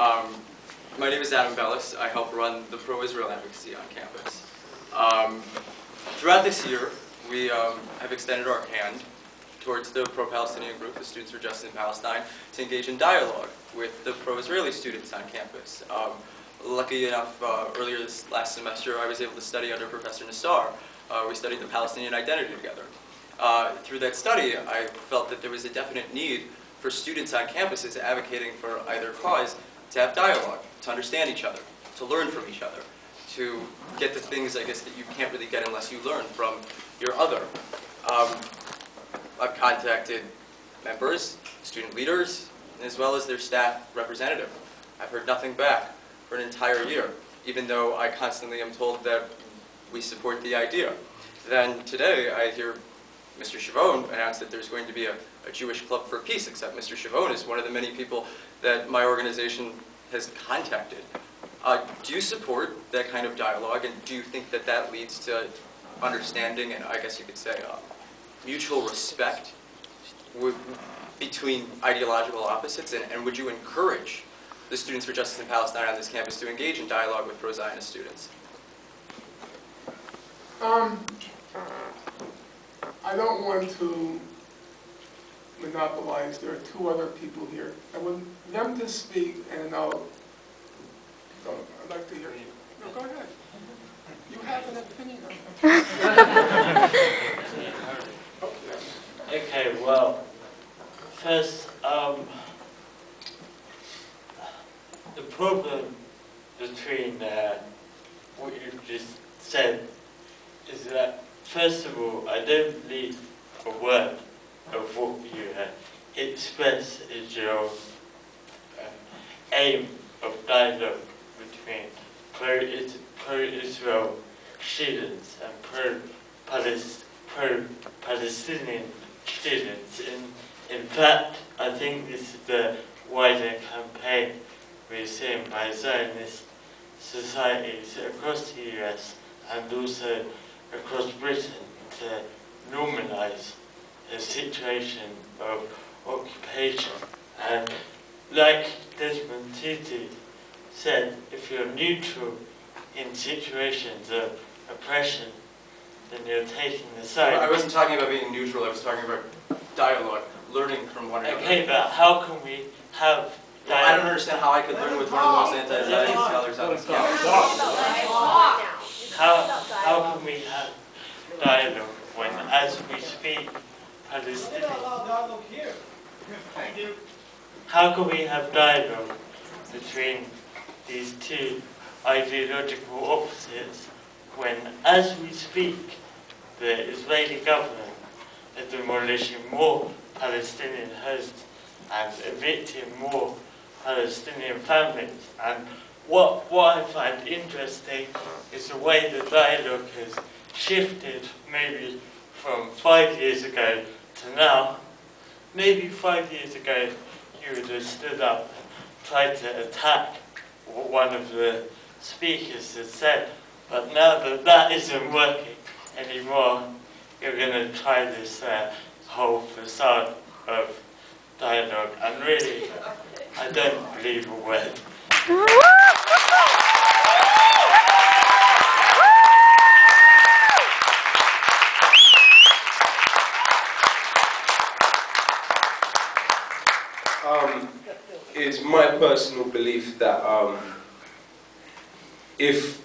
My name is Adam Bellis. I help run the pro-Israel advocacy on campus. Throughout this year, we have extended our hand towards the pro-Palestinian group, the Students for Justice in Palestine, to engage in dialogue with the pro-Israeli students on campus. Lucky enough, earlier this last semester, I was able to study under Professor Nassar. We studied the Palestinian identity together. Through that study, I felt that there was a definite need for students on campuses advocating for either cause to have dialogue, to understand each other, to learn from each other, to get the things, I guess, that you can't really get unless you learn from your other. I've contacted members, student leaders, as well as their staff representative. I've heard nothing back for an entire year, even though I constantly am told that we support the idea. Then today I hear Mr. Chavon announced that there's going to be a Jewish Club for Peace, except Mr. Chavon is one of the many people that my organization has contacted. Do you support that kind of dialogue, and do you think that that leads to understanding and, I guess you could say, mutual respect between ideological opposites, and would you encourage the Students for Justice in Palestine on this campus to engage in dialogue with pro-Zionist students? I don't want to monopolize. There are two other people here. I want them to speak, and I'd like to hear you. No, go ahead. You have an opinion on it. Okay, well, first, the problem between what you just said is that, first of all, I don't believe a word of what you express is your aim of dialogue between pro-Israel students and pro-Palestinian students. In fact, I think this is the wider campaign we're seeing by Zionist societies across the US and also across Britain to normalize the situation of occupation. And like Desmond Tutu said, if you're neutral in situations of oppression, then you're taking the side. I wasn't talking about being neutral, I was talking about dialogue, learning from one another. Okay, but how can we have dialogue? Well, I don't understand how I could learn with one of the most anti-Zionist scholars on this campus. How can we have dialogue when, as we speak, Palestinian? How can we have dialogue between these two ideological opposites when, as we speak, the Israeli government is demolishing more Palestinian homes and evicting more Palestinian families? And what I find interesting is the way the dialogue has shifted, maybe from 5 years ago to now. Maybe 5 years ago you would have stood up and tried to attack what one of the speakers has said, but now that that isn't working anymore, you're going to try this whole facade of dialogue, and really, I don't believe a word. It's my personal belief that if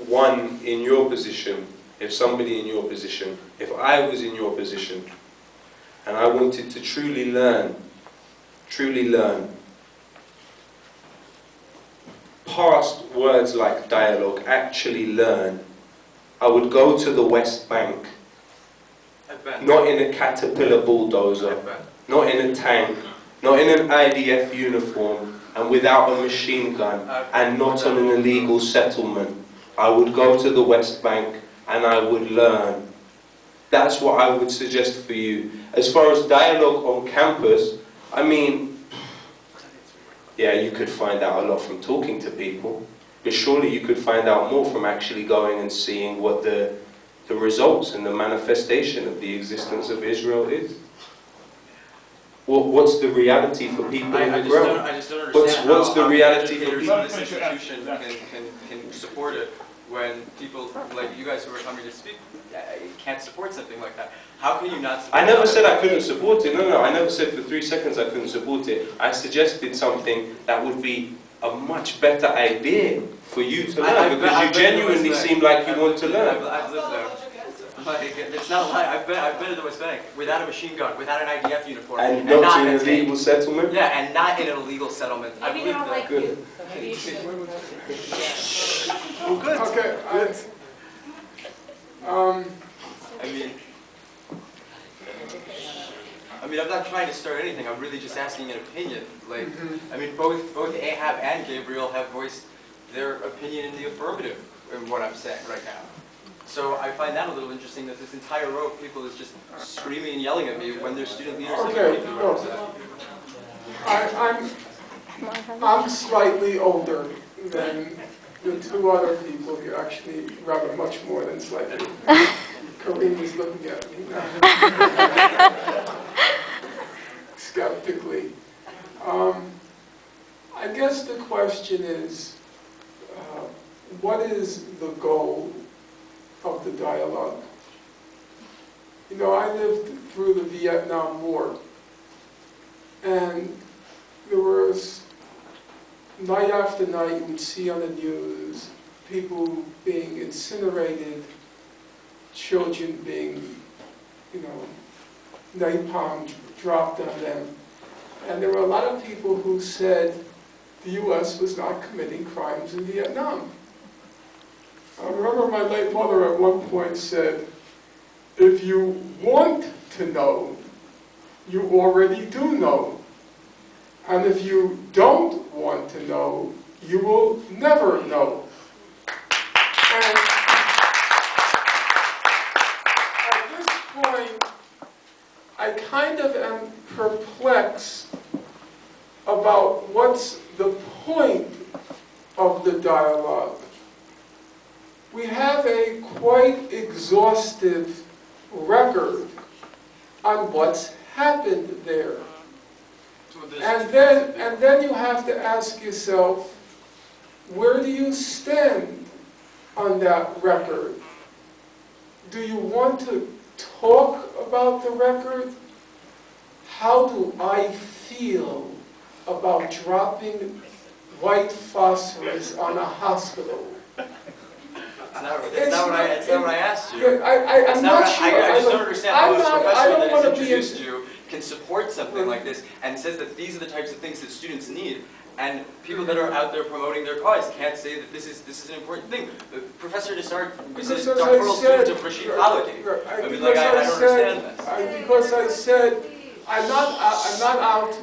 one in your position, if somebody in your position, if I was in your position, and I wanted to truly learn, past words like dialogue, actually learn, I would go to the West Bank, not in a caterpillar bulldozer, not in a tank, not in an IDF uniform, and without a machine gun, and not on an illegal settlement. I would go to the West Bank and I would learn. That's what I would suggest for you. As far as dialogue on campus, I mean, yeah, you could find out a lot from talking to people, but surely you could find out more from actually going and seeing what the results and the manifestation of the existence of Israel is. What's the reality for people on the ground? I just don't understand What's the how reality for educators people? in this institution can support it when people like you guys who are coming to speak can't support something like that. How can you not support I never it? said I couldn't support it. No, I never said for 3 seconds I couldn't support it. I suggested something that would be a much better idea for you to learn, because you genuinely seem like you want to learn. I've lived there. Like, it's not like I've been to the West Bank without a machine gun, without an IDF uniform, And not not in a a legal tank. settlement? Yeah, and not in an illegal settlement. Maybe they don't like Good. you, so maybe you should. Well, good. Okay, I mean, I'm not trying to start anything. I'm really just asking an opinion. Like, I mean, both Ahab and Gabriel have voiced their opinion in the affirmative in what I'm saying right now. So I find that a little interesting that this entire row of people is just screaming and yelling at me when their student leaders are okay, speaking. I'm slightly older than the two other people here, actually rather much more than slightly. Kareem is looking at me now. Skeptically. I guess the question is, what is the goal of the dialogue? You know, I lived through the Vietnam War, and there was, night after night, you would see on the news people being incinerated, children being, you know, napalm dropped on them. And there were a lot of people who said the U.S. was not committing crimes in Vietnam. I remember my late mother at one point said, if you want to know, you already do know. And if you don't want to know, you will never know. And at this point, I kind of am perplexed about what's the point of the dialogue. We have a quite exhaustive record on what's happened there. And then you have to ask yourself, where do you stand on that record? Do you want to talk about the record? How do I feel about dropping white phosphorus on a hospital? It's not what I asked you. I'm not sure. I just don't understand how a professor that has introduced be you can support something like this and says that these are the types of things that students need, and people that are out there promoting their cause can't say that this is an important thing. Professor Desart was a doctoral student of Rashid Khalidi. I mean, like, I don't understand this. Because I said, I'm not out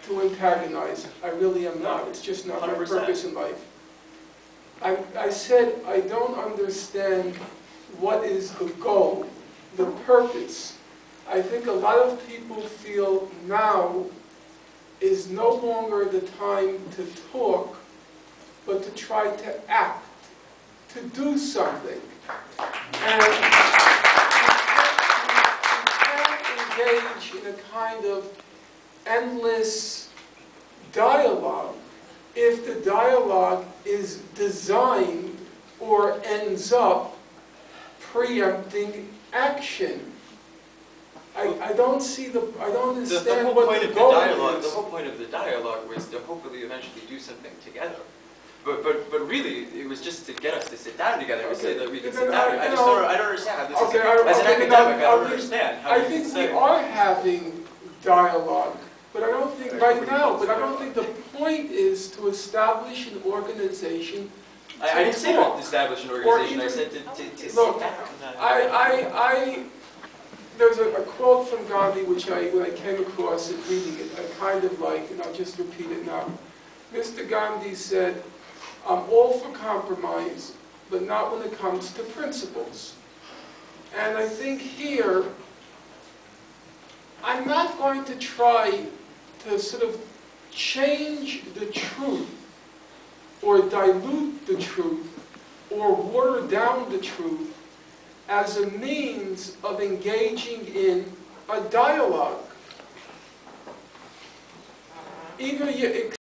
to antagonize. I really am not. It's just not my 100%. purpose in life. I said I don't understand what is the goal, the purpose. I think a lot of people feel now is no longer the time to talk, but to try to act, to do something. And you can't engage in a kind of endless dialogue if the dialogue is designed or ends up preempting action. I don't understand what the goal is. The whole point of the dialogue was to hopefully eventually do something together. But really, it was just to get us to sit down together and say that we can sit down. I don't understand how this is. As an academic, I don't understand how I think we are having dialogue, but I don't think right now. But I don't think the point is to establish an organization. I didn't say to establish an organization. I said to sit look, down. There's a quote from Gandhi which when I came across it, reading it, I kind of like, and I'll just repeat it now. Mr. Gandhi said, I'm all for compromise, but not when it comes to principles. And I think here, I'm not going to try to sort of change the truth, or dilute the truth, or water down the truth, as a means of engaging in a dialogue. either you